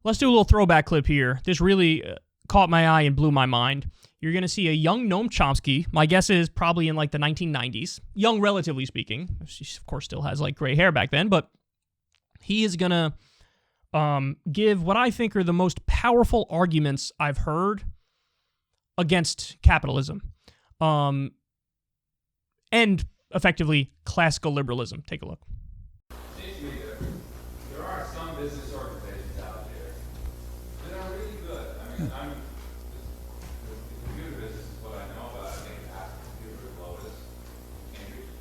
Let's do a little throwback clip here. This really caught my eye and blew my mind. You're going to see a young Noam Chomsky. My guess is probably in like the 1990s. Young, relatively speaking. She, of course, still has like gray hair back then, but he is going to give what I think are the most powerful arguments I've heard against capitalism. And effectively classical liberalism. Take a look. Seems to me that there are some business organizations out there that are really good. I mean, the computer business is what I know about. I think it has to computer with Lotus, Cambridge,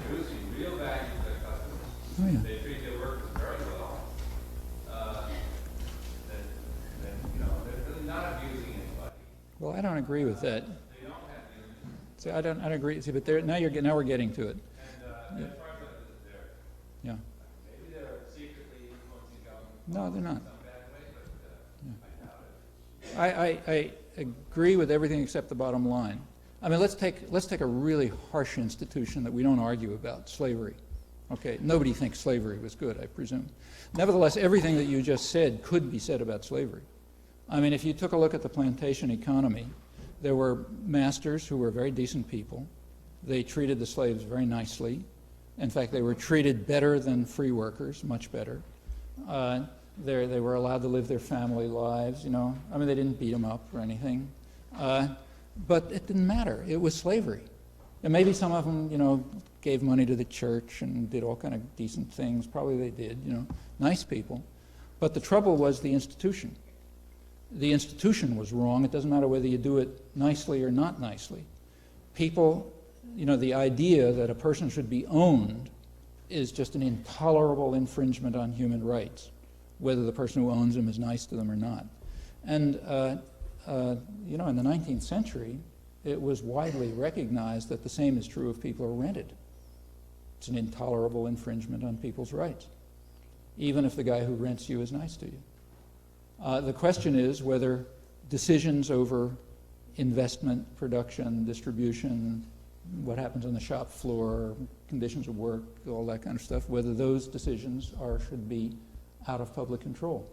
producing real value to their customers. Oh, yeah. They treat their workers very well. They're really not abusing anybody. Well, I don't agree with that. They don't have unions. See, I don't agree. See, but now we're getting to it. And as far as they're Yeah. maybe they're secretly influencing government. No, they're not. In some bad way, but I doubt it. I agree with everything except the bottom line. I mean, let's take a really harsh institution that we don't argue about, slavery. Okay, nobody thinks slavery was good, I presume. Nevertheless, everything that you just said could be said about slavery. I mean, if you took a look at the plantation economy, there were masters who were very decent people. They treated the slaves very nicely. In fact, they were treated better than free workers, much better. They were allowed to live their family lives, you know. I mean, they didn't beat them up or anything. But it didn't matter. It was slavery. And maybe some of them, you know, gave money to the church and did all kind of decent things. Probably they did, you know, nice people. But the trouble was the institution. The institution was wrong. It doesn't matter whether you do it nicely or not nicely. People, you know, the idea that a person should be owned is just an intolerable infringement on human rights, whether the person who owns them is nice to them or not. And, you know, in the 19th century, it was widely recognized that the same is true if people are rented. It's an intolerable infringement on people's rights, even if the guy who rents you is nice to you. The question is whether decisions over investment, production, distribution, what happens on the shop floor, conditions of work, all that kind of stuff, whether those decisions should be out of public control.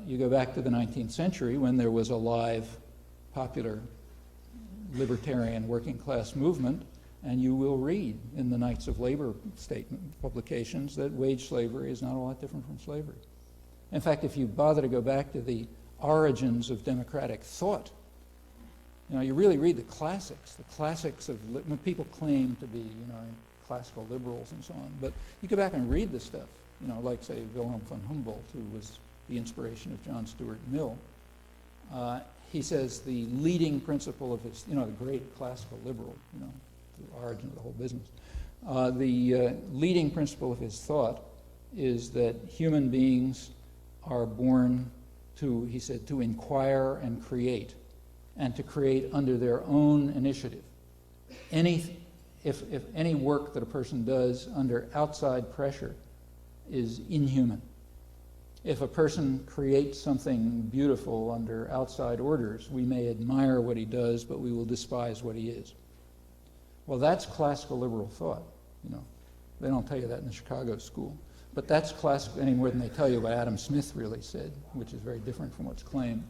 You go back to the 19th century when there was a live, popular, libertarian working class movement, and you will read in the Knights of Labor statement publications that wage slavery is not all that different from slavery. In fact, if you bother to go back to the origins of democratic thought, you know, you really read the classics of when people claim to be, you know, classical liberals and so on, but you go back and read the stuff, you know, like, say, Wilhelm von Humboldt, who was the inspiration of John Stuart Mill. He says the leading principle of his, you know, the great classical liberal, you know, the origin of the whole business. The leading principle of his thought is that human beings are born to, he said, to inquire and create, and to create under their own initiative. If any work that a person does under outside pressure is inhuman. If a person creates something beautiful under outside orders, we may admire what he does, but we will despise what he is. Well, that's classical liberal thought, you know. They don't tell you that in the Chicago school. But that's classical any more than they tell you what Adam Smith really said, which is very different from what's claimed.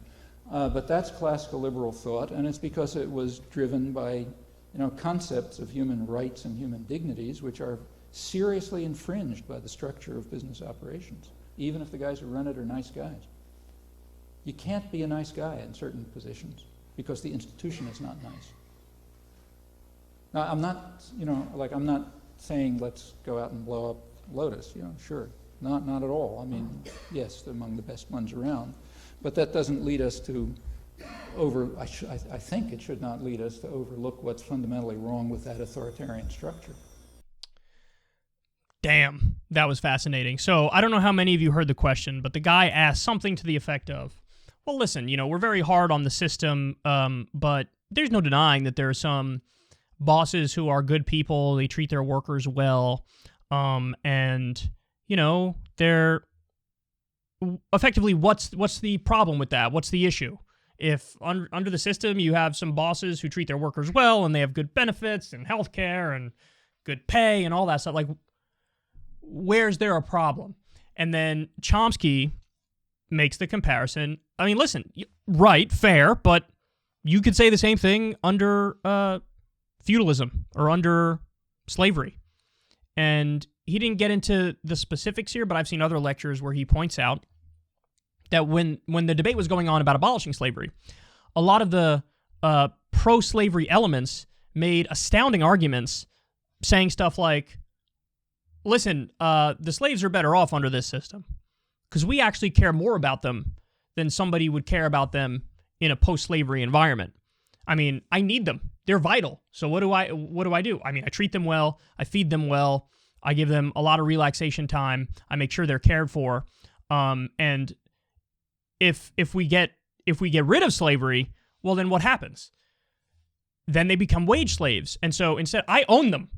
But that's classical liberal thought, and it's because it was driven by, you know, concepts of human rights and human dignities, which are seriously infringed by the structure of business operations, even if the guys who run it are nice guys. You can't be a nice guy in certain positions because the institution is not nice. Now, I'm not, you know, like, I'm not saying let's go out and blow up Lotus, you know, sure, not at all. I mean, yes, they're among the best ones around, but that doesn't lead us to I think it should not lead us to overlook what's fundamentally wrong with that authoritarian structure. Damn, that was fascinating. So I don't know how many of you heard the question, but the guy asked something to the effect of, well, listen, you know, we're very hard on the system, but there's no denying that there are some bosses who are good people, they treat their workers well, and, you know, they're effectively, what's the problem with that? What's the issue? If under the system you have some bosses who treat their workers well and they have good benefits and health care and good pay and all that stuff, like, where's there a problem? And then Chomsky makes the comparison. I mean, listen, right, fair, but you could say the same thing under feudalism or under slavery. And he didn't get into the specifics here, but I've seen other lectures where he points out that when the debate was going on about abolishing slavery, a lot of the pro-slavery elements made astounding arguments saying stuff like, listen, the slaves are better off under this system because we actually care more about them than somebody would care about them in a post-slavery environment. I mean, I need them. They're vital. So what do I do? I mean, I treat them well. I feed them well. I give them a lot of relaxation time. I make sure they're cared for. And if we get rid of slavery, well, then what happens? Then they become wage slaves. And so instead, I own them.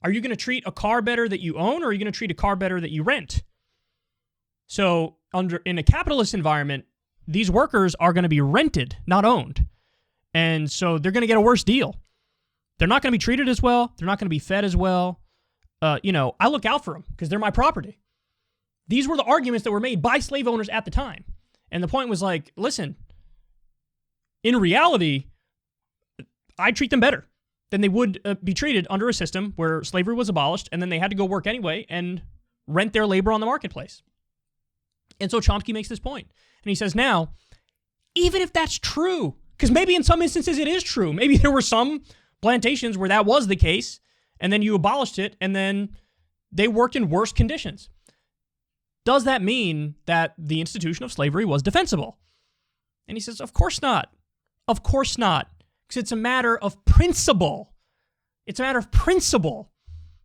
Are you going to treat a car better that you own, or are you going to treat a car better that you rent? So in a capitalist environment, these workers are going to be rented, not owned. And so they're going to get a worse deal. They're not going to be treated as well. They're not going to be fed as well. I look out for them because they're my property. These were the arguments that were made by slave owners at the time. And the point was like, listen, in reality, I treat them better than they would be treated under a system where slavery was abolished and then they had to go work anyway and rent their labor on the marketplace. And so Chomsky makes this point. And he says, now, even if that's true, because maybe in some instances it is true. Maybe there were some plantations where that was the case, and then you abolished it, and then they worked in worse conditions. Does that mean that the institution of slavery was defensible? And he says, of course not. Of course not. Because it's a matter of principle. It's a matter of principle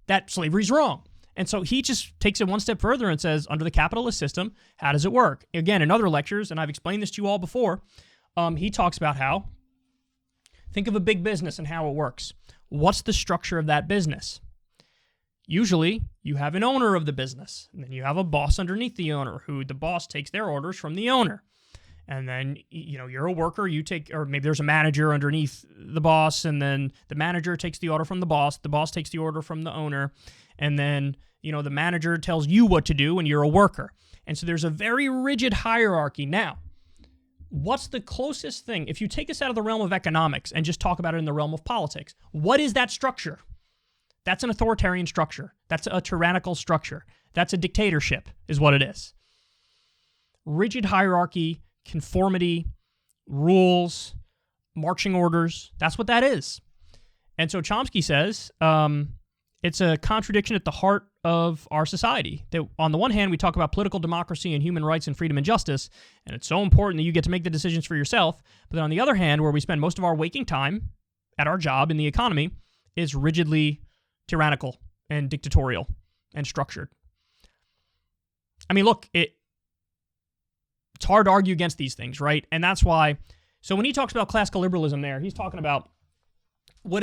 that slavery's wrong. And so he just takes it one step further and says, under the capitalist system, how does it work? Again, in other lectures, and I've explained this to you all before, he talks about how, think of a big business and how it works. What's the structure of that business? Usually, you have an owner of the business, and then you have a boss underneath the owner, who the boss takes their orders from the owner. And then, you're a worker, or maybe there's a manager underneath the boss, and then the manager takes the order from the boss takes the order from the owner, and then, the manager tells you what to do, and you're a worker. And so there's a very rigid hierarchy. Now, what's the closest thing? If you take this out of the realm of economics and just talk about it in the realm of politics, what is that structure? That's an authoritarian structure. That's a tyrannical structure. That's a dictatorship, is what it is. Rigid hierarchy, conformity, rules, marching orders. That's what that is. And so Chomsky says it's a contradiction at the heart of our society. That on the one hand, we talk about political democracy and human rights and freedom and justice, and it's so important that you get to make the decisions for yourself. But then on the other hand, where we spend most of our waking time at our job in the economy is rigidly tyrannical and dictatorial and structured. I mean, look, it's hard to argue against these things, right? And that's why, so when he talks about classical liberalism there, he's talking about what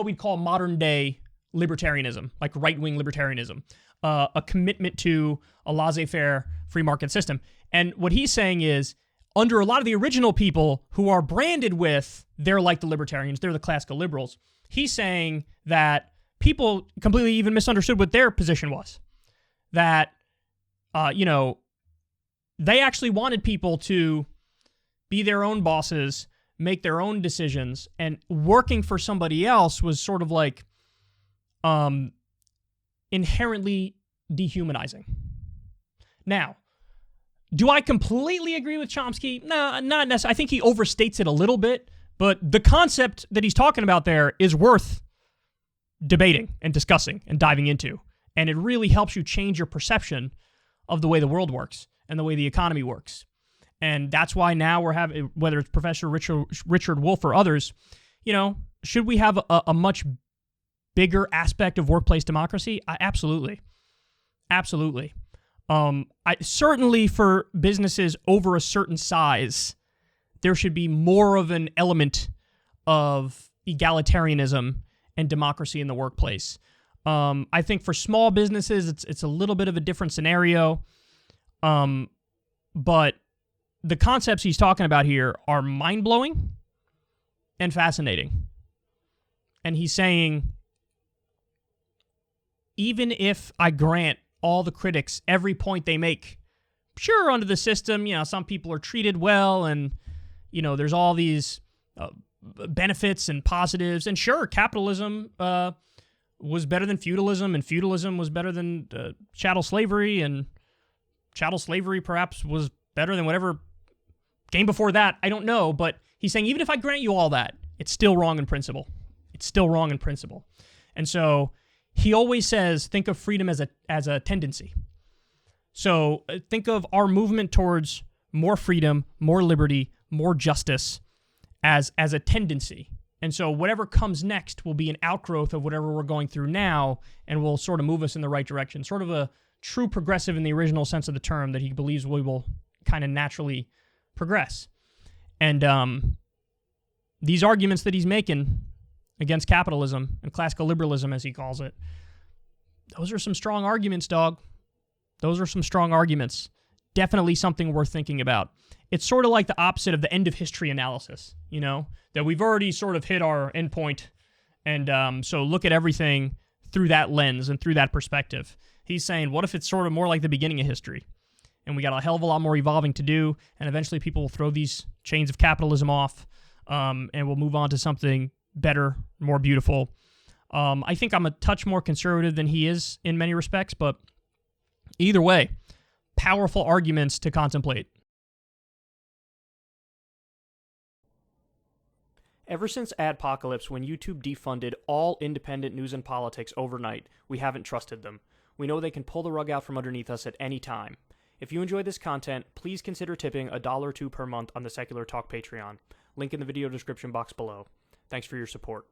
we'd call modern day libertarianism, like right-wing libertarianism, a commitment to a laissez-faire free market system. And what he's saying is, under a lot of the original people who are branded with, they're like the libertarians, they're the classical liberals, he's saying that people completely even misunderstood what their position was. That, they actually wanted people to be their own bosses, make their own decisions, and working for somebody else was sort of like inherently dehumanizing. Now, do I completely agree with Chomsky? No, not necessarily. I think he overstates it a little bit, but the concept that he's talking about there is worth debating and discussing and diving into. And it really helps you change your perception of the way the world works and the way the economy works. And that's why now we're having, whether it's Professor Richard Wolff or others, should we have a much bigger aspect of workplace democracy? Absolutely. Absolutely. Certainly for businesses over a certain size, there should be more of an element of egalitarianism and democracy in the workplace. I think for small businesses, it's a little bit of a different scenario. But the concepts he's talking about here are mind-blowing and fascinating. And he's saying, even if I grant all the critics every point they make sure, under the system, some people are treated well, and, there's all these benefits and positives. And sure, capitalism was better than feudalism, and feudalism was better than chattel slavery, and chattel slavery perhaps was better than whatever came before that. I don't know, but he's saying even if I grant you all that, it's still wrong in principle. It's still wrong in principle. And so he always says, think of freedom as a tendency. So think of our movement towards more freedom, more liberty, more justice as a tendency. And so whatever comes next will be an outgrowth of whatever we're going through now, and will sort of move us in the right direction. Sort of a true progressive in the original sense of the term, that he believes we will kind of naturally progress. And these arguments that he's making against capitalism and classical liberalism, as he calls it, those are some strong arguments, dog. Those are some strong arguments. Definitely something worth thinking about. It's sort of like the opposite of the end of history analysis, that we've already sort of hit our endpoint, and so look at everything through that lens and through that perspective. He's saying, what if it's sort of more like the beginning of history, and we got a hell of a lot more evolving to do, and eventually people will throw these chains of capitalism off, and we'll move on to something better, more beautiful. I think I'm a touch more conservative than he is in many respects, but either way, powerful arguments to contemplate. Ever since Adpocalypse, when YouTube defunded all independent news and politics overnight, we haven't trusted them. We know they can pull the rug out from underneath us at any time. If you enjoy this content, please consider tipping $1 or $2 per month on the Secular Talk Patreon. Link in the video description box below. Thanks for your support.